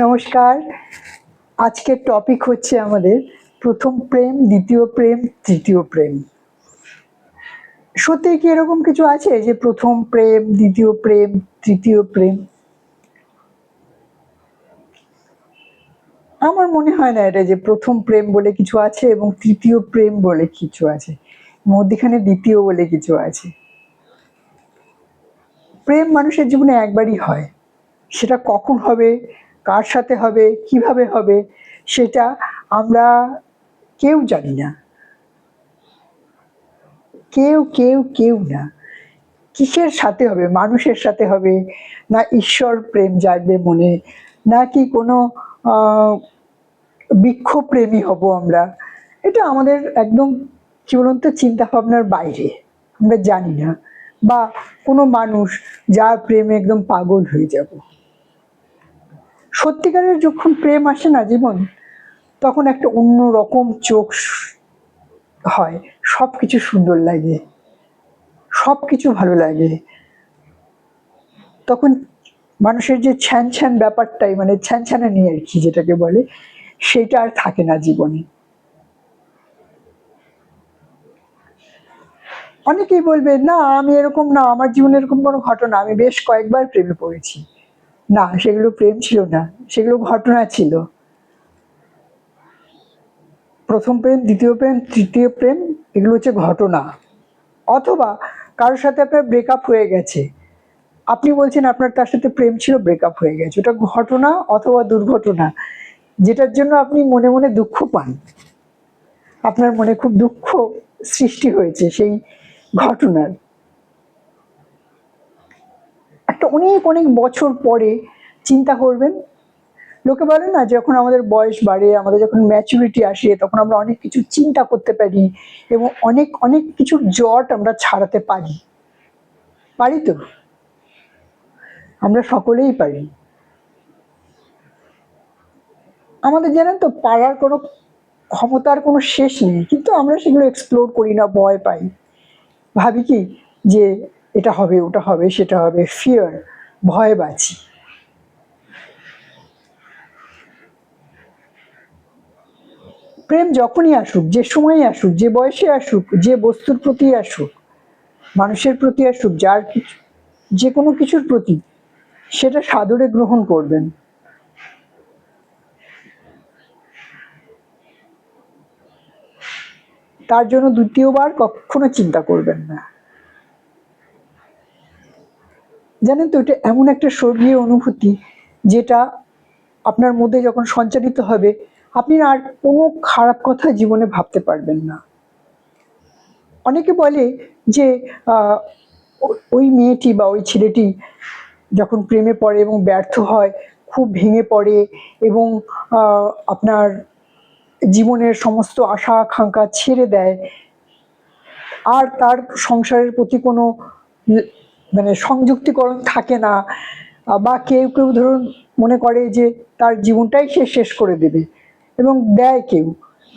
নমস্কার। আজকের টপিক হচ্ছে আমাদের প্রথম প্রেম, দ্বিতীয় প্রেম, তৃতীয় প্রেম। সত্যি কি এরকম কিছু আছে যে প্রথম প্রেম, দ্বিতীয় প্রেম, তৃতীয় প্রেম? আমার মনে হয় না এটা যে প্রথম প্রেম বলে কিছু আছে এবং তৃতীয় প্রেম বলে কিছু আছে, মধ্যখানে দ্বিতীয় বলে কিছু আছে। প্রেম মানুষের জীবনে একবারই হয়, সেটা কখন হবে, কার সাথে হবে, কিভাবে হবে, সেটা আমরা কেউ জানি না, কেউ না। কিসের সাথে হবে? মানুষের সাথে হবে, না ঈশ্বর প্রেম জাগবে মনে, নাকি কোনো বৃক্ষ প্রেমী হব আমরা? এটা আমাদের একদম কি বলুন তো চিন্তা ভাবনার বাইরে, আমরা জানি না। বা কোনো মানুষ যার প্রেমে একদম পাগল হয়ে যাব। সত্যিকারের যখন প্রেম আসে না জীবন, তখন একটা অন্য রকম চোখ হয়, সব কিছু সুন্দর লাগে, সব কিছু ভালো লাগে। তখন মানুষের যে ছ্যান ব্যাপারটাই, মানে ছ্যানছ্যানানি আর কি যেটাকে বলে, সেটা আর থাকে না জীবনে। অনেকেই বলবে, না আমি এরকম না, আমার জীবনে এরকম কোনো ঘটনা, আমি বেশ কয়েকবার প্রেমে পড়েছি। না, সেগুলো প্রেম ছিল না, সেগুলো ঘটনা ছিল। প্রথম প্রেম, দ্বিতীয় প্রেম, তৃতীয় প্রেম, এগুলো হচ্ছে ঘটনা। অথবা কারোর সাথে আপনার ব্রেকআপ হয়ে গেছে, আপনি বলছেন আপনার তার সাথে প্রেম ছিল, ব্রেকআপ হয়ে গেছে, ওটা ঘটনা অথবা দুর্ঘটনা, যেটার জন্য আপনি মনে মনে দুঃখ পান। আপনার মনে খুব দুঃখ সৃষ্টি হয়েছে সেই ঘটনার। একটা অনেক অনেক বছর পরে চিন্তা করবেন, লোকে বলে না যখন আমাদের বয়স বাড়ে, আমাদের যখন ম্যাচুরিটি আসে, তখন আমরা অনেক কিছু চিন্তা করতে পারি এবং অনেক অনেক কিছুর জট আমরা ছাড়াতে পারি। পারি তো? আমরা সকলেই পারি। আমাদের জানেন তো পারার কোনো ক্ষমতার কোনো শেষ নেই, কিন্তু আমরা সেগুলো এক্সপ্লোর করি না, ভয় পাই। ভাবি কি যে এটা হবে, ওটা হবে, সেটা হবে, ফিয়ার, ভয়ে বাঁচি। প্রেম যখনই আসুক, যে সময়ই আসুক, যে বয়সে আসুক, যে বস্তুর প্রতি আসুক, মানুষের প্রতি আসুক, যার কিছু, যে কোনো কিছুর প্রতি, সেটা সাদরে গ্রহণ করবেন। তার জন্য দ্বিতীয়বার কখনো চিন্তা করবেন না। জানেন তো, এটা এমন একটা স্বর্গীয় অনুভূতি, যেটা আপনার মধ্যে যখন সঞ্চারিত হবে, আপনি আর কোনো খারাপ কথা জীবনে ভাবতে পারবেন না। অনেকে বলে যে ওই মেয়েটি বা ওই ছেলেটি যখন প্রেমে পড়ে এবং ব্যর্থ হয়, খুব ভেঙে পড়ে এবং আপনার জীবনের সমস্ত আশা আকাঙ্ক্ষা ছেড়ে দেয়, আর তার সংসারের প্রতি কোনো মানে সংযুক্তিকরণ থাকে না। বা কেউ কেউ ধরুন মনে করে যে তার জীবনটাই সে শেষ করে দেবে এবং দেয় কেউ।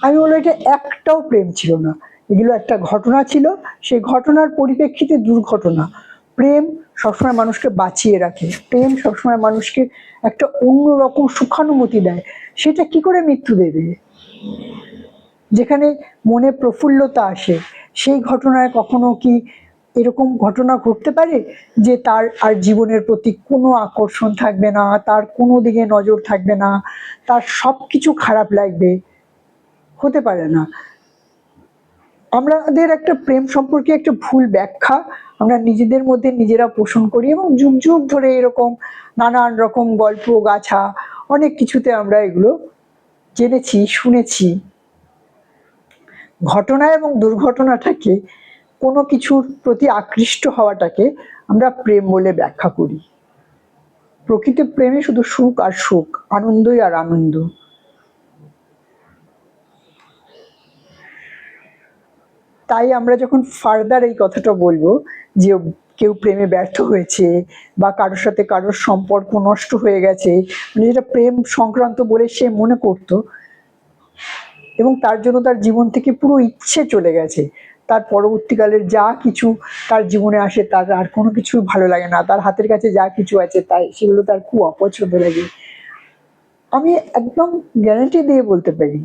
আমি বলবো এটা একটাও প্রেম ছিল না, এগুলো একটা ঘটনা ছিল, সেই ঘটনার পরিপ্রেক্ষিতে দুর্ঘটনা। প্রেম সবসময় মানুষকে বাঁচিয়ে রাখে, প্রেম সবসময় মানুষকে একটা অন্যরকম সুখানুভূতি দেয়। সেটা কি করে মৃত্যু দেবে? যেখানে মনে প্রফুল্লতা আসে, সেই ঘটনায় কখনো কি এরকম ঘটনা ঘটতে পারে যে তার আর জীবনের প্রতি কোনো আকর্ষণ থাকবে না, তার কোনো দিকে নজর থাকবে না, তার সব কিছু খারাপ লাগবে? হতে পারে না। আমাদের একটা প্রেম সম্পর্কে একটা ভুল ব্যাখ্যা আমরা নিজেদের মধ্যে নিজেরা পোষণ করি এবং যুগ যুগ ধরে এরকম নানান রকম গল্প গাছা অনেক কিছুতে আমরা এগুলো জেনেছি, শুনেছি। ঘটনা এবং দুর্ঘটনাটাকে, কোনো কিছুর প্রতি আকৃষ্ট হওয়াটাকে আমরা প্রেম বলে ব্যাখ্যা করি। প্রকৃত প্রেমে শুধু সুখ আর সুখ, আনন্দই আর আনন্দ। তাই আমরা যখন ফার্দার এই কথাটা বলবো যে কেউ প্রেমে ব্যর্থ হয়েছে বা কারোর সাথে কারোর সম্পর্ক নষ্ট হয়ে গেছে, মানে যেটা প্রেম সংক্রান্ত বলে সে মনে করত, এবং তার জন্য তার জীবন থেকে পুরো ইচ্ছে চলে গেছে, তার পরবর্তীকালের যা কিছু তার জীবনে আসে তার আর কোনো কিছু ভালো লাগে না, তার হাতের কাছে যা কিছু আছে তাই সেগুলো তার খুব অপছন্দ লাগে। আমি একদম গ্যারান্টি দিয়ে বলতে পারি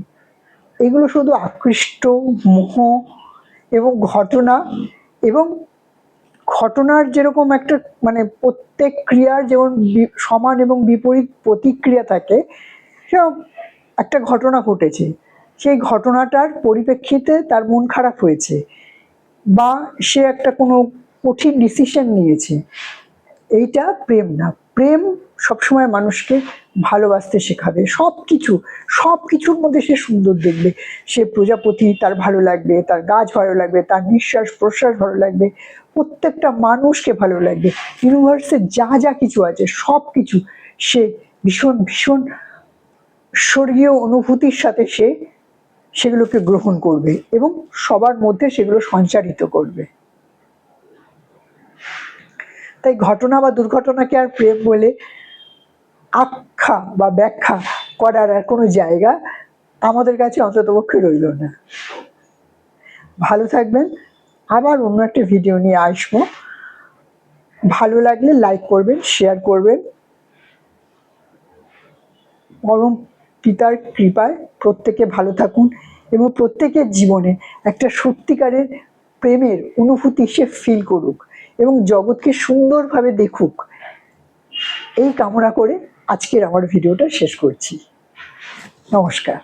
এগুলো শুধু আকৃষ্ট, মোহ এবং ঘটনা, এবং ঘটনার যেরকম একটা মানে প্রত্যেক ক্রিয়ার যেমন সমান এবং বিপরীত প্রতিক্রিয়া থাকে, সেরকম একটা ঘটনা ঘটেছে, সেই ঘটনাটার পরিপ্রেক্ষিতে তার মন খারাপ হয়েছে বা সে একটা কোনো কঠিন ডিসিশন নিয়েছে, এইটা প্রেম না। প্রেম সবসময় মানুষকে ভালোবাসতে শেখাবে। সব কিছুর মধ্যে সে সুন্দর দেখবে। সে প্রজাপতি তার ভালো লাগবে, তার গাছ ভালো লাগবে, তার নিঃশ্বাস প্রশ্বাস ভালো লাগবে, প্রত্যেকটা মানুষকে ভালো লাগবে। ইউনিভার্সে যা যা কিছু আছে সব কিছু সে ভীষণ ভীষণ স্বর্গীয় অনুভূতির সাথে সে সেগুলোকে গ্রহণ করবে এবং সবার মধ্যে সেগুলো সঞ্চারিত করবে। তাই ঘটনা বা দুর্ঘটনাকে আর প্রেম বলে আখ্যা বা ব্যাখ্যা করার আর কোনো জায়গা আমাদের কাছে অন্ততপক্ষে রইল না। ভালো থাকবেন, আবার অন্য একটা ভিডিও নিয়ে আসবো। ভালো লাগলে লাইক করবেন, শেয়ার করবেন। পরম পিতার কৃপায় প্রত্যেকে ভালো থাকুন এবং প্রত্যেকের জীবনে একটা সত্যিকারের প্রেমের অনুভূতি সে ফিল করুক এবং জগৎকে সুন্দরভাবে দেখুক, এই কামনা করে আজকের আমার ভিডিওটা শেষ করছি। নমস্কার।